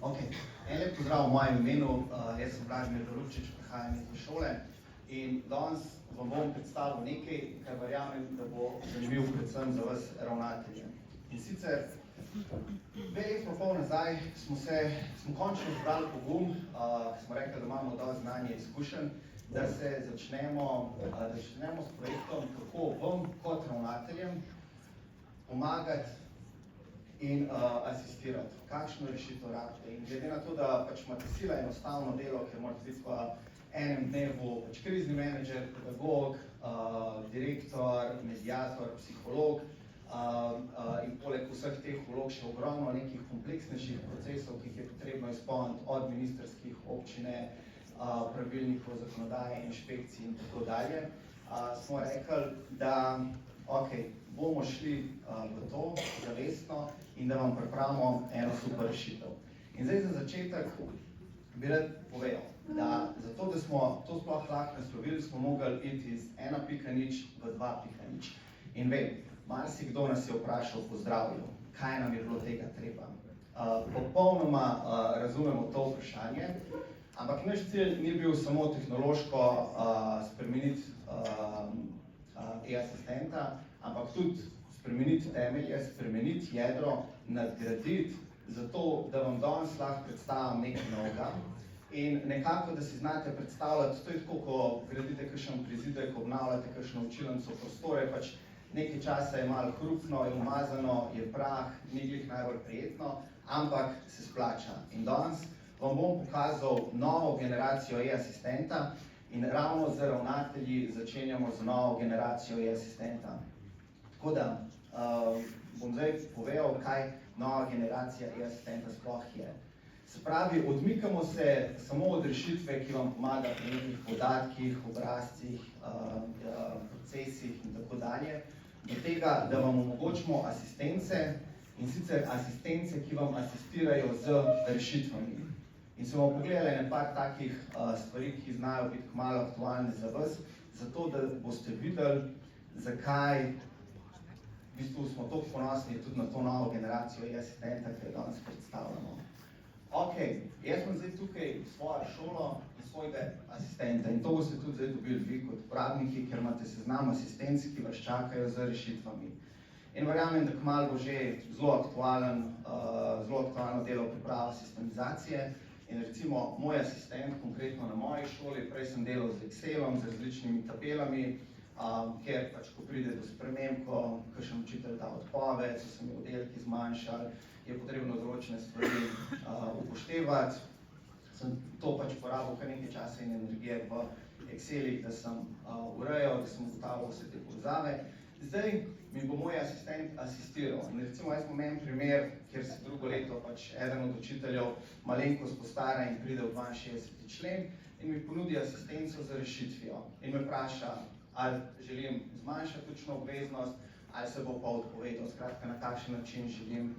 Ok, en lep pozdrav v mojem imenu, jaz sem Vladimir Dorupčič, prihajam iz šole in danes vam bom predstavil nekaj, kar verjamem, da bo zanimiv predvsem za vas ravnatelje. In sicer, 2 let pa pol nazaj smo končno zbrali pogum, smo rekli, da imamo dosti znanja in izkušenj, da začnemo s projektom, kako vam kot ravnateljem pomagati in asistirati, kakšno rešitev rabite. In glede na to, da pač imate sila enostavno delo, ker morate biti v enem dnevu pač krizni menedžer, pedagog, direktor, mediator, psiholog in poleg vseh teh vlog še ogromno nekih kompleksnejših procesov, ki jih je potrebno izpolniti od ministrskih, občine, pravilnikov, zakonodaje, inšpekcij in tako dalje, smo rekli, da bomo šli v to zavestno in da vam pripravimo eno super rešitev. In zdaj za začetek bi rad povedal, da zato, da smo to sploh lahko naslovili, smo mogli iti iz 1.0 v 2.0. In vem, marsikdo nas je vprašal po zdravju, kaj nam je bilo tega treba. Popolnoma razumemo to vprašanje, ampak naš cilj ni bil samo tehnološko spremeniti e-asistenta, ampak tudi spremeniti temelje, spremeniti jedro, nadgraditi, zato da vam danes lahko predstavim nekaj novega. In nekako, da si znate predstavljati, to je tako, ko gradite kakšen prizidek, obnavljate kakšno učilnico, prostore, pač nekaj časa je malo hrupno, je umazano, je prah, ni glih najbolj prijetno, ampak se splača. In danes vam bom pokazal novo generacijo e-asistenta in ravno z ravnatelji začenjamo z novo generacijo e-asistenta. Tako da bom zdaj povedal, kaj nova generacija e-asistenta sploh je. Se pravi, odmikamo se samo od rešitve, ki vam pomaga pri nekih podatkih, obrazcih, procesih in tako dalje, do tega, da vam omogočimo asistence, in sicer asistence, ki vam asistirajo z rešitvami. In se bomo pogledali par takih stvari, ki znajo biti kmalu aktualne za vas, zato da boste videli, zakaj v bistvu smo toliko ponosni tudi na to novo generacijo e-asistenta, ki jo danes predstavljamo. Ok, jaz sem zdaj tukaj svojo šolo in svojega asistenta in to boste tudi zdaj dobili vi kot uporabniki, ker imate seznam asistenc, ki vas čakajo z rešitvami. In verjamem, da kmalu bo že zelo aktualno delo priprava sistemizacije. In recimo, moj asistent, konkretno na moji šoli, prej sem delal z Excelom, z različnimi tabelami, ker pač, ko pride do sprememb, ko kakšen učitelj da odpoved, so se mi oddelki zmanjšali, je potrebno določene stvari upoštevati. Sem to pač porabil kar nekaj časa in energije v Excelih, da sem urejal, da sem ugotavljal vse te povezave. Zdaj mi bo moj asistent asistiral. In recimo, jaz imam en primer, kjer se drugo leto pač eden od učiteljev malenkost postara in pride v 62. člen in mi ponudi asistenco za rešitvijo. In me vpraša, ali želim zmanjšati učno obveznost, ali se bo pa odpovedal, skratka, na kakšen način želim,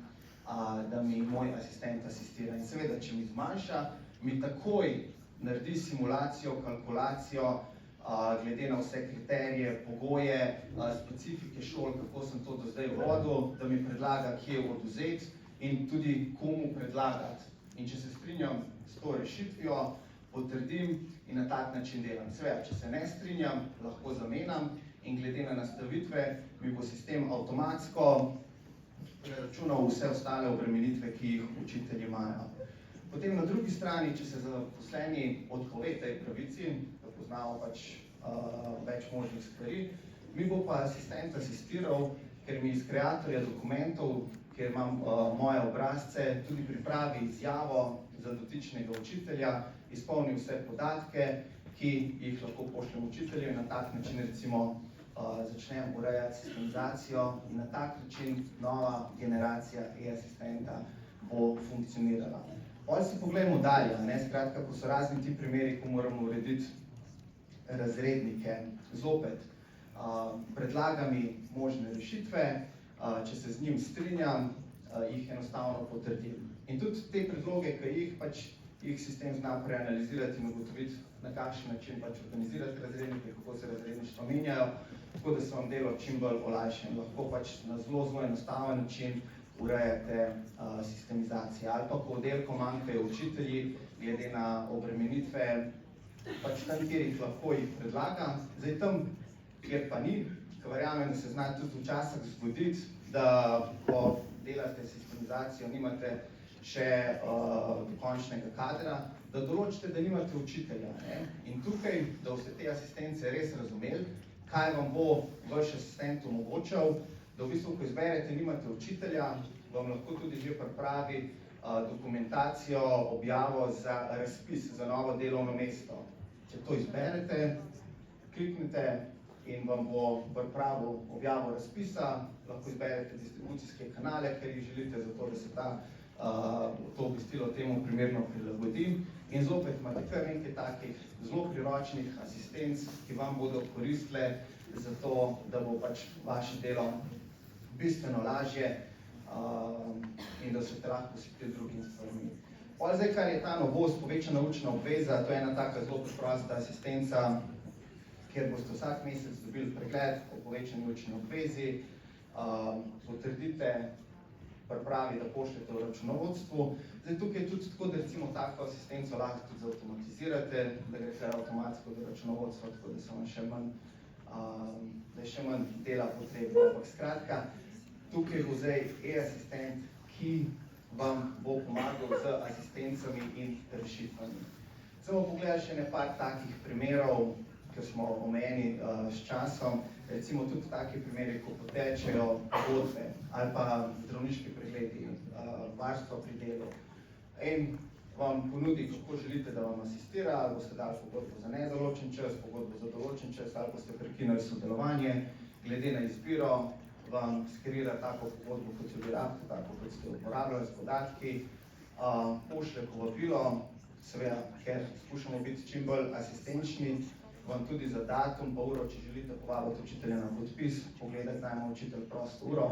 da mi moj asistent asistira. In seveda, če mi zmanjša, mi takoj naredi simulacijo, kalkulacijo, glede na vse kriterije, pogoje, specifike šol, kako sem to do zdaj vodil, da mi predlaga, kje odvzeti in tudi komu predlagati. In če se strinjam s to rešitvijo, potrdim in na tak način delam. Seveda, če se ne strinjam, lahko zamenjam in glede na nastavitve mi bo sistem avtomatsko preračunal vse ostale obremenitve, ki jih učitelji imajo. Potem na drugi strani, če se zaposleni odpove tej pravici, da poznamo pač več možnih stvari, mi bo pa asistent asistiral, ker mi iz kreatorja dokumentov, kjer imam moje obrazce, tudi pripravi izjavo za dotičnega učitelja, izpolni vse podatke, ki jih lahko pošljem učitelju in na tak način recimo začnem urejati sistemizacijo in na tak način nova generacija e-asistenta bo funkcionirala. Potem si pogledamo dalje, skratka, ko so razni ti primeri, ko moramo urediti razrednike. Zopet, predlaga mi možne rešitve, če se z njim strinjam, jih enostavno potrdim. In tudi te predloge, ki jih sistem zna preanalizirati in ugotoviti, na kakšen način pač organizirati razrednike, kako se razredništva menjajo, tako da se vam delo čim bolj olajša in lahko pač na zelo enostaven način urejate sistemizacije. Ali pa ko v oddelku manjkajo učitelji, glede na obremenitve, pač tam, kjer jih lahko jih predlagam. Zdaj tam, kjer pa ni, ker verjamem, da se zna tudi včasih zgoditi, da ko delate sistemizacijo, nimate še dokončnega kadra, da določite, da nimate učitelja. In tukaj, da boste te asistence res razumeli, kaj vam bo vaš asistent omogočal, da v bistvu, ko izberete, nimate učitelja, vam lahko tudi že pripravi dokumentacijo, objavo za razpis za novo delovno mesto. Če to izberete, kliknite in vam bo pripravil objavo razpisa, lahko izberete distribucijske kanale, ker jih želite, zato da se to obvestilo temu primerno prilagodi. In zopet imate kar nekaj takih zelo priročnih asistenc, ki vam bodo koristile za to, da bo pač vaše delo bistveno lažje in da se te lahko posvetili drugim stvarmi. Zdaj, kar je ta novost, povečana učna obveza, to je ena taka zelo preprosta asistenca, kjer boste vsak mesec dobili pregled o povečani učni obvezi, potrdite, pripravi, da pošljete v računovodstvu. Zdaj, tukaj je tudi tako, da recimo tako asistenco lahko tudi zautomatizirate, da greste avtomatsko do računovodstva, tako da je še manj dela potrebno. Ampak skratka, tukaj bo zdaj e-asistent, ki vam bo pomagal z asistencami in rešitvami. Samo pogledaj še nekaj takih primerov, ker smo omejeni s časom, recimo tudi taki primeri, ko potečejo pogodbe ali pa zdravniški pregledi, varstvo pri delu. En vam ponudi, kako želite, da vam asistira, ali boste dali pogodbo za nedoločen čas, pogodbo za določen čas, ali boste prekinili sodelovanje. Glede na izbiro vam skerira tako pogodbo, kot jo bi rabili, tako kot ste uporabljali s podatki, pošlje povabilo, seveda, ker skušamo biti čim bolj asistenčni, vam tudi za datum pa uro, če želite povabiti učitelja na podpis, pogledati, da ima učitelj prosto uro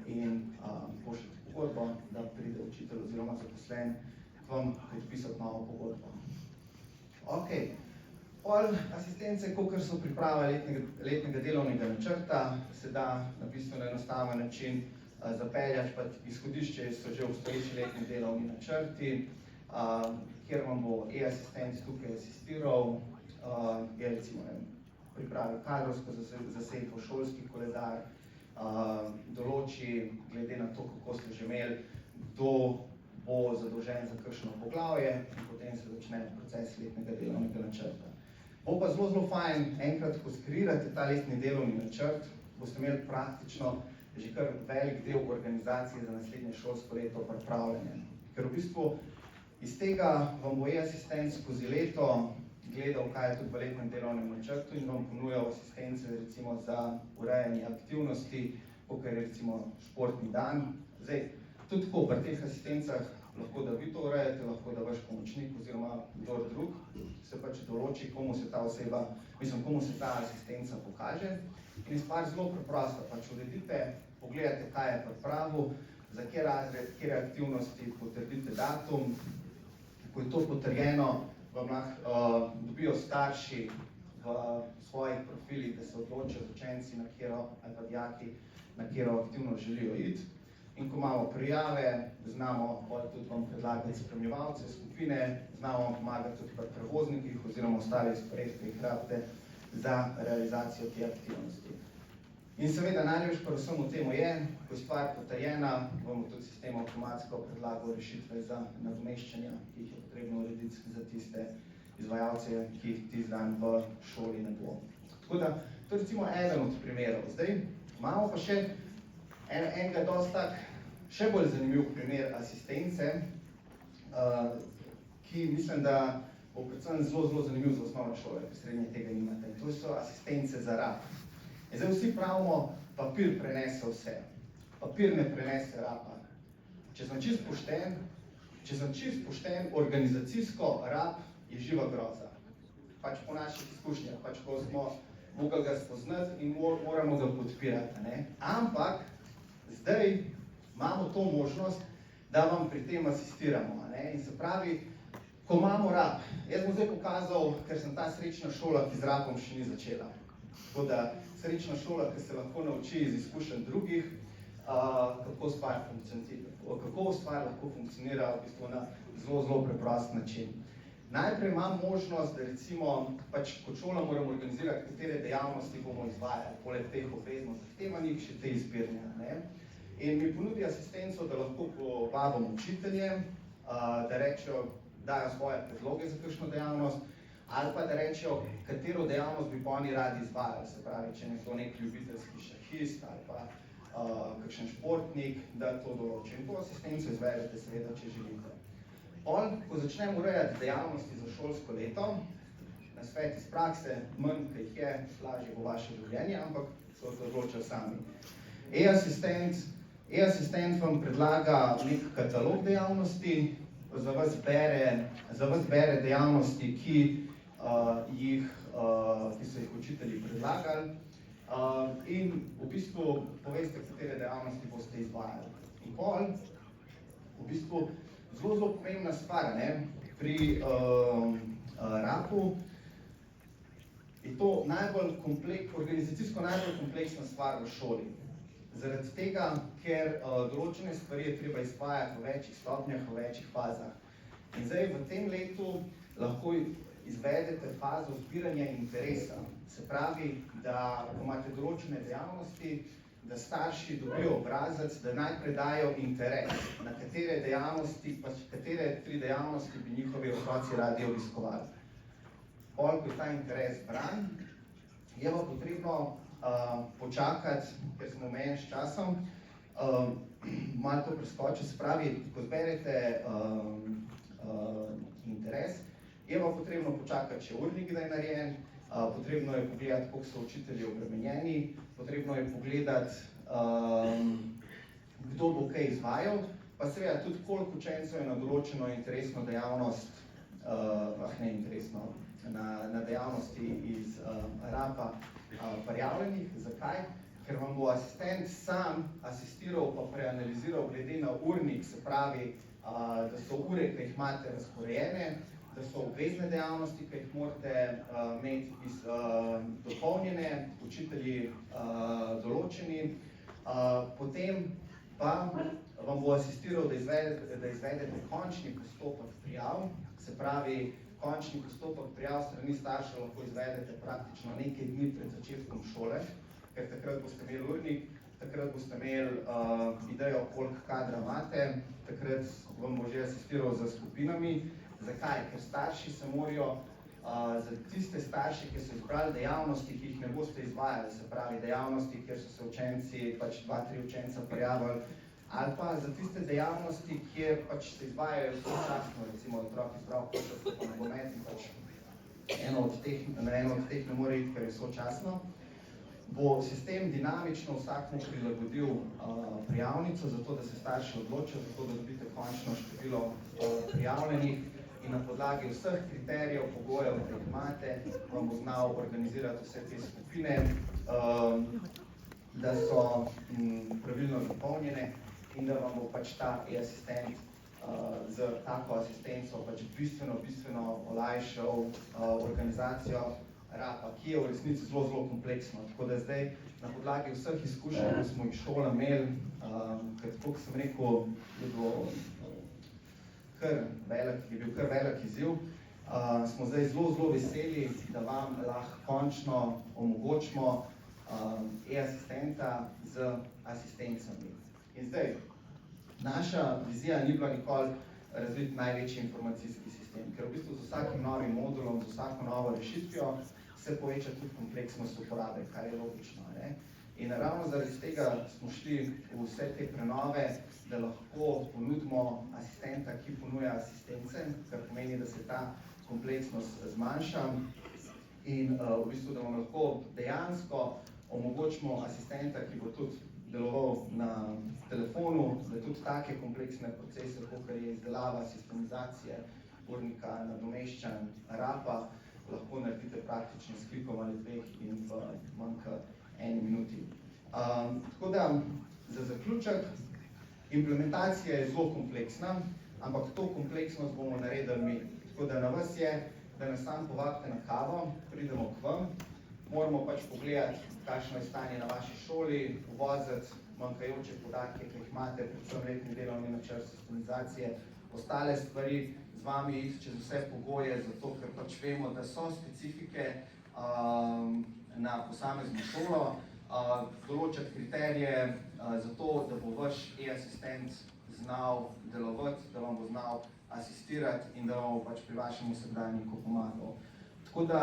in pošljete pogodbo, da pride učitelj oziroma zaposlen k vam podpisati novo pogodbo. Ok, pol asistence, kakor so priprava letnega delovnega načrta, se da na bistveno enostaven način zapeljati, pa izhodišče so že obstoječi letni delovni načrti, kjer vam bo e-asistent tukaj asistiral, je recimo pripravi kadrovsko zasedbo, šolski koledar, določi, glede na to, kako ste že imeli, kdo bo zadolžen za kakšno poglavje in potem se začne proces letnega delovnega načrta. Bo pa zelo fajn, enkrat, ko skreirate ta letni delovni načrt, boste imeli praktično že kar velik del organizacije za naslednje šolsko leto pripravljene. Ker v bistvu iz tega vam bo e-asistent skozi leto gledal, kaj je tudi v letnem delovnem načrtu in vam ponujal asistence recimo za urejanje aktivnosti, kakor je recimo športni dan. Zdaj, tudi tako pri teh asistencah lahko da vi to urejate, lahko da vaš pomočnik oziroma kdor drug se pač določi, komu se ta asistenca pokaže. In stvar zelo preprosta, pač uredite, pogledate, kaj je pripravil, za kje razred, kje aktivnosti, potrdite datum, ko je to potrjeno, vam lahko dobijo starši v svojih profilih, da se odločijo z učenci, ali pa dijaki, na katero aktivnost želijo iti. In ko imamo prijave, znamo tudi vam predlagati spremljevalce skupine, znamo vam pomagati tudi pri prevoznikih oziroma ostalih stvareh, ki jih rabite za realizacijo te aktivnosti. In seveda največ pa vsemu temu je, ko je stvar potrjena, bomo tudi sistem avtomatsko predlagal rešitve za nadomeščanja, ki jih je potrebno urediti za tiste izvajalce, ki jih tisti dan v šoli ne bo. Tako da, to je recimo eden od primerov. Zdaj, imamo pa še enega še bolj zanimiv primer asistence, ki mislim, da bo predvsem zelo zanimiv za osnovne šole, ker srednje tega nimate. In to so asistence za rab. In zdaj vsi pravimo, papir prenese vse. Papir ne prenese raba. Če sem čisto pošten, organizacijsko rab je živa groza. Pač po naših izkušnjah, pač ko smo mogli ga spoznati in moramo ga podpirati. Ampak zdaj imamo to možnost, da vam pri tem asistiramo. In se pravi, ko imamo rab, jaz bom zdaj pokazal, ker sem ta srečna šola, ki z rabom še ni začela. Tako da srečna šola, ki se lahko nauči iz izkušenj drugih, kako stvar lahko funkcionira v bistvu na zelo preprost način. Najprej imam možnost, da recimo, kot šola moram organizirati, katere dejavnosti bomo izvajali, poleg teh obvezno zahtevanih, še te izbirne. Ne? In mi ponudi asistenco, da lahko povabim učitelje, da rečejo, dajo svoje predloge za kakšno dejavnost, ali pa da rečejo, katero dejavnost bi pa oni radi izvajali. Se pravi, če nekdo nek ljubiteljski šahist ali pa kakšen športnik, da to določi. In to asistenco izvedete seveda, če želite. Ko začnemo urejati dejavnosti za šolsko leto, na svet iz prakse, manj, kaj jih je, lažje bo vaše življenje, ampak se odločajo sami. E-asistent vam predlaga nek katalog dejavnosti, za vas bere dejavnosti, ki so jih učitelji predlagali, in v bistvu poveste, katere dejavnosti boste izvajali. In v bistvu zelo pomembna stvar, ne, pri RAP-u je to organizacijsko najbolj kompleksna stvar v šoli. Zaradi tega, ker določene stvari je treba izvajati v večjih stopnjah, v večjih fazah. In zdaj v tem letu lahko izvedete fazo zbiranja interesa. Se pravi, da imate določene dejavnosti, da starši dobijo obrazec, da najprej dajo interes, na katere tri dejavnosti bi njihovi otroci radi obiskovali. Ko je ta interes bran, je pa potrebno počakati, ker smo omejeni s časom, malo to preskoči, se pravi, ko zberete interes, je pa potrebno počakati, če urnik da je narejen, potrebno je pogledati, koliko so učitelji obremenjeni, potrebno je pogledati, kdo bo kaj izvajal, pa seveda tudi koliko učencev je na določeno interesno dejavnost, na dejavnosti iz RAP-a prijavljenih. Zakaj? Ker vam bo asistent sam asistiral pa preanaliziral glede na urnik, se pravi, da so ure, ki jih imate razporejene, da so obvezne dejavnosti, ki jih morate imeti dopolnjene, učitelji določeni, potem pa vam bo asistiral, da izvedete končni postopek prijav, se pravi, končni postopek prijav strani staršev lahko izvedete praktično nekaj dni pred začetkom šole, ker takrat boste imeli urnik, takrat boste imeli idejo, koliko kadra imate, takrat vam bo že asistiral za skupinami. Zakaj? Ker starši se morajo, za tiste starše, ki so izbrali dejavnosti, ki jih ne boste izvajali, se pravi dejavnosti, kjer so se učenci, 2-3 učenca prijavili, ali pa za tiste dejavnosti, kjer se izvajajo sočasno, recimo otrok izbral košarko pa nogomet in na eno od teh ne more iti, ker je sočasno, bo sistem dinamično vsakmu prilagodil prijavnico, zato da se starši odločijo, zato da dobite končno število prijavljenih in na podlagi vseh kriterijev, pogojev, ki jih imate, vam bo znal organizirati vse te skupine, da so pravilno zapolnjene in da vam bo ta e-asistent z tako asistenco bistveno olajšal organizacijo RAP-a, ki je v resnici zelo kompleksno. Tako da zdaj na podlagi vseh izkušenj, ko smo jih šola imeli, ker tako, kot sem rekel, je bil kar velik izziv, smo zdaj zelo veseli, da vam lahko končno omogočimo e-asistenta z asistencami. In zdaj, naša vizija ni bila nikoli razviti največji informacijski sistem, ker v bistvu z vsakim novim modulom, z vsako novo rešitvijo se poveča tudi kompleksnost uporabe, kar je logično. Ne? In ravno zaradi tega smo šli v vse te prenove, da lahko ponudimo asistenta, ki ponuja asistence, kar pomeni, da se ta kompleksnost zmanjša in v bistvu, da vam lahko dejansko omogočimo asistenta, ki bo tudi deloval na telefonu, da tudi take kompleksne procese, kot je izdelava, sistemizacije, urnika, nadomeščanj, RAP-a, lahko naredite praktično s klikom ali dveh in v manj kot 1 minuti. Tako da, za zaključek, implementacija je zelo kompleksna, ampak to kompleksnost bomo naredili mi. Tako da na vas je, da nas sam povabite na kavo, pridemo k vam, moramo pač pogledati, kakšno je stanje na vaši šoli, uvoziti manjkajoče podatke, ki jih imate, predvsem letni delovni načrt, sistemizacije, ostale stvari, z vami iti čez vse pogoje, zato ker pač vemo, da so specifike na posamezno šolo, določati kriterije za to, da bo vaš e-asistent znal delovati, da vam bo znal asistirati in da vam bo pač pri vašem vsakdanjiku pomagal. Tako da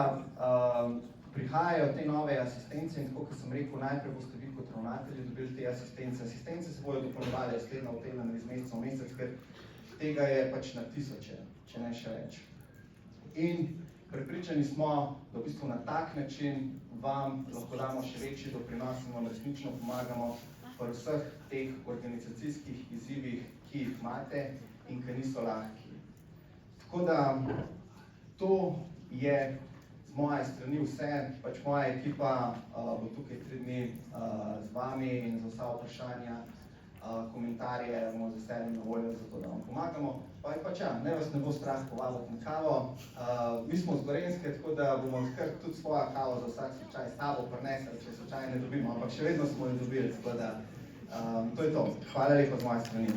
prihajajo te nove asistence in tako, kot sem rekel, najprej boste vi kot ravnatelji dobili te asistence. Asistence se bojo dopolnjevale iz tedna v teden, iz meseca v mesec, ker tega je pač na tisoče, če ne še več. In prepričani smo, da v bistvu na tak način vam lahko damo še večji doprinos in vam resnično pomagamo pri vseh teh organizacijskih izzivih, ki jih imate in ki niso lahki. Tako da to je z moje strani vse, pač moja ekipa bo tukaj 3 dni z vami in za vsa vprašanja, komentarje bomo z veseljem na voljo za to, da vam pomagamo. Pa je pač ne vas ne bo strah povabiti na kavo. Mi smo z Gorenjske, tako da bomo kar tudi svojo kavo za vsak slučaj s sabo prinesli, če slučaj ne dobimo, ampak še vedno smo jo dobili, tako da to je to. Hvala lepa z moje strani.